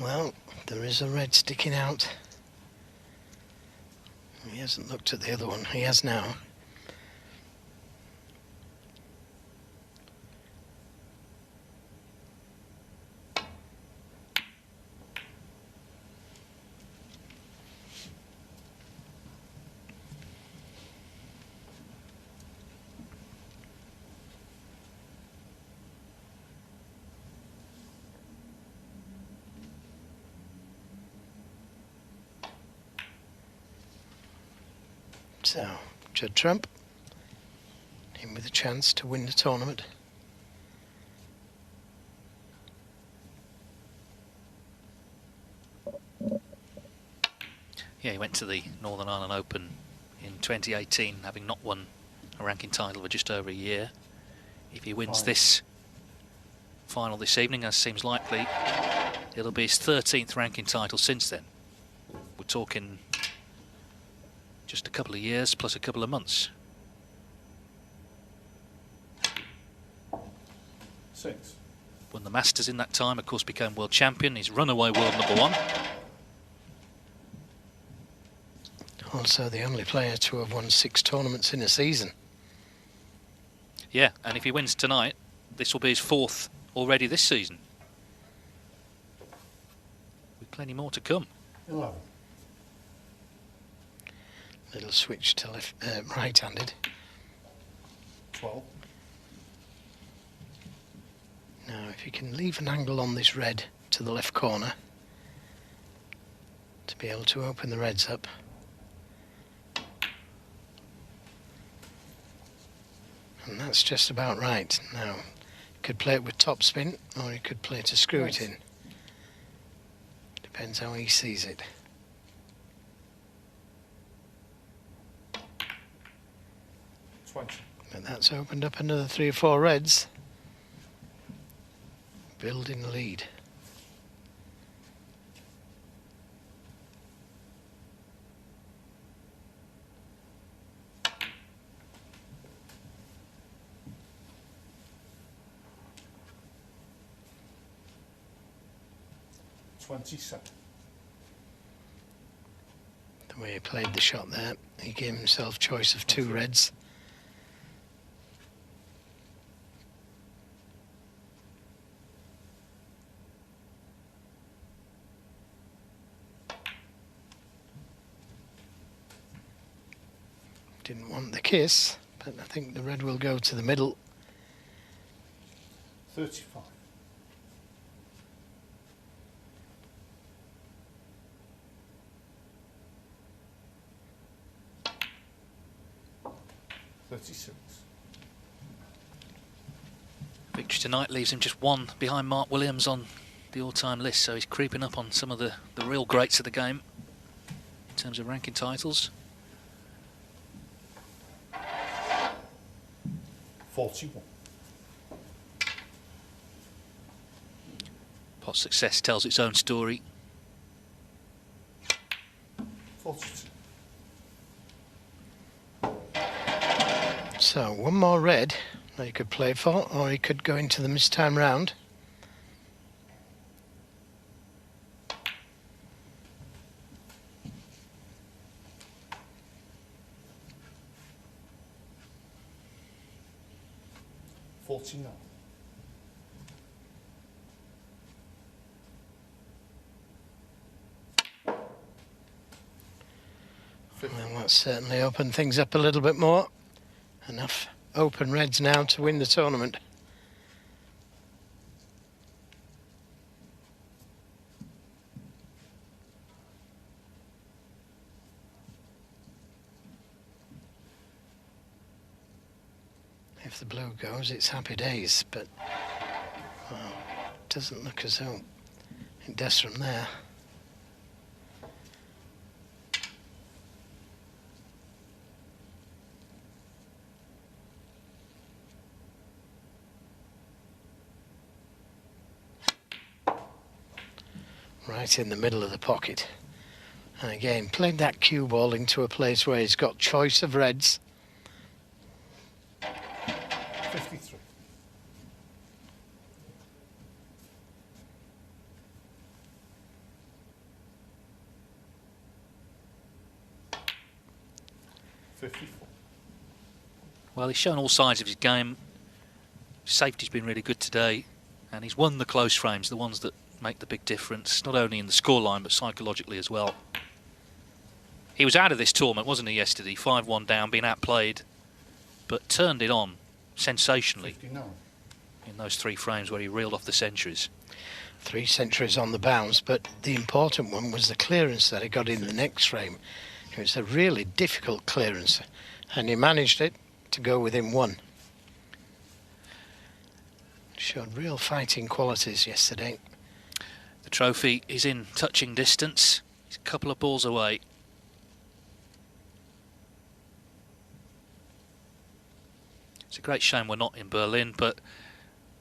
Well, there is a red sticking out. He hasn't looked at the other one. He has now. So, Judd Trump, him with a chance to win the tournament. Yeah, he went to the Northern Ireland Open in 2018, having not won a ranking title for just over a year. If he wins this final this evening, as seems likely, it'll be his 13th ranking title since then. We're talking just a couple of years plus a couple of months. 6. Won the Masters in that time, of course, became world champion. He's runaway world #1. Also the only player to have won 6 tournaments in a season. Yeah, and if he wins tonight, this will be his 4th already this season. With plenty more to come. 11. Little switch to left, right-handed. 12. Now, if you can leave an angle on this red to the left corner to be able to open the reds up. And that's just about right. Now, you could play it with topspin, or you could play to screw it in. Depends how he sees it. But that's opened up another 3 or 4 reds. Building the lead. The way he played the shot there, he gave himself choice of 2 reds. Didn't want the kiss, but I think the red will go to the middle. 35. 36. Victory tonight leaves him just 1 behind Mark Williams on the all-time list, so he's creeping up on some of the real greats of the game in terms of ranking titles. 41. Pot's success tells its own story. 42. So, 1 more red that he could play for, or he could go into the missed time round. Well, that's certainly opened things up a little bit more. Enough open reds now to win the tournament. If the blue goes, it's happy days, but well, it doesn't look as though it does from there. Right in the middle of the pocket. And again, played that cue ball into a place where he's got choice of reds. 53. 54. Well, he's shown all sides of his game. Safety's been really good today, and he's won the close frames, the ones that make the big difference, not only in the scoreline but psychologically as well. He was out of this tournament, wasn't he, yesterday? 5-1 down, being outplayed, but turned it on sensationally 59. in those 3 frames where he reeled off the centuries. 3 centuries on the bounce, but the important one was the clearance that he got in the next frame. It was a really difficult clearance, and he managed it to go within 1. Showed real fighting qualities yesterday. The trophy is in touching distance. He's a couple of balls away. It's a great shame we're not in Berlin, but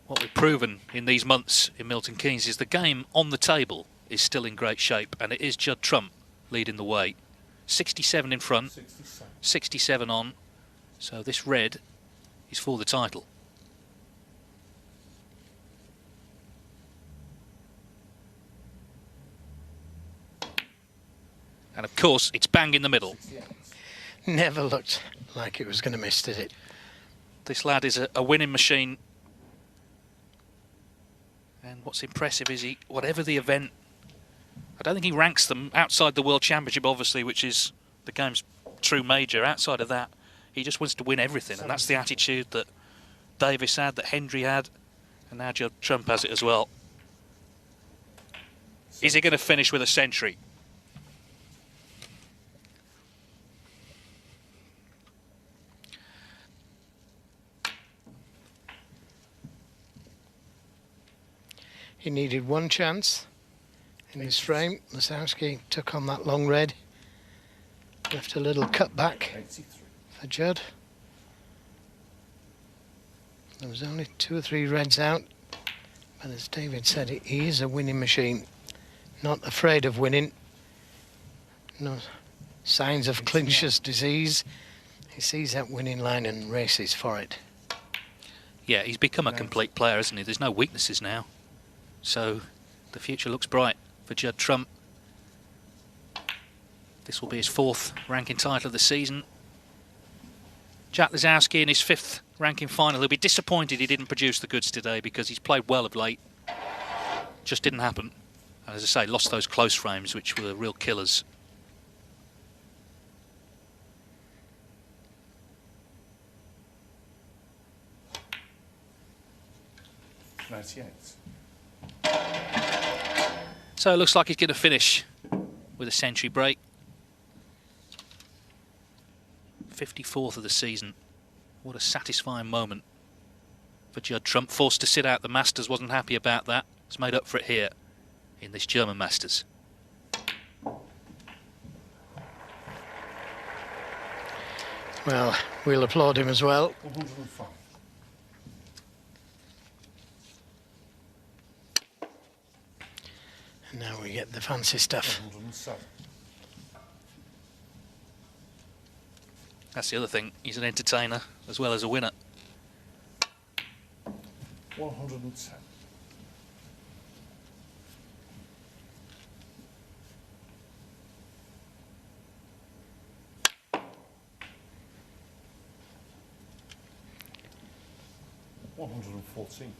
what we've proven in these months in Milton Keynes is the game on the table is still in great shape, and it is Judd Trump leading the way. 67 in front, 67 on, so this red is for the title. And of course, it's bang in the middle. 68. Never looked like it was going to miss, did it? This lad is a winning machine. And what's impressive is he, whatever the event, I don't think he ranks them outside the World Championship, obviously, which is the game's true major. Outside of that, he just wants to win everything. And that's the attitude that Davis had, that Hendry had, and now Judd Trump has it as well. Is he going to finish with a century? He needed 1 chance in his frame. Lisowski took on that long red. Left a little cut back 83. for Judd. There was only 2 or 3 reds out. But as David said, he is a winning machine. Not afraid of winning. No signs of clincher's disease. He sees that winning line and races for it. Yeah, he's become a complete player, hasn't he? There's no weaknesses now. So the future looks bright for Judd Trump. This will be his 4th ranking title of the season. Jack Lisowski in his 5th ranking final. He'll be disappointed he didn't produce the goods today because he's played well of late. Just didn't happen. And as I say, lost those close frames, which were real killers. So it looks like he's going to finish with a century break. 54th of the season. What a satisfying moment for Judd Trump. Forced to sit out the Masters, wasn't happy about that. He's made up for it here in this German Masters. Well, we'll applaud him as well. 105. And now we get the fancy stuff. 107. That's the other thing. He's an entertainer as well as a winner. 110. 114.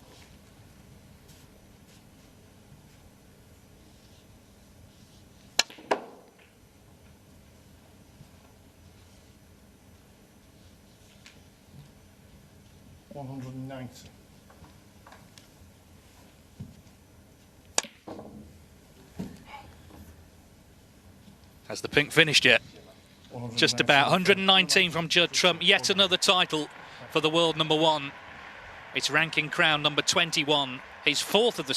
190. Has the pink finished yet? Just about. 119 from Judd Trump. Yet another title for the world number 1. It's ranking crown number 21. His 4th of the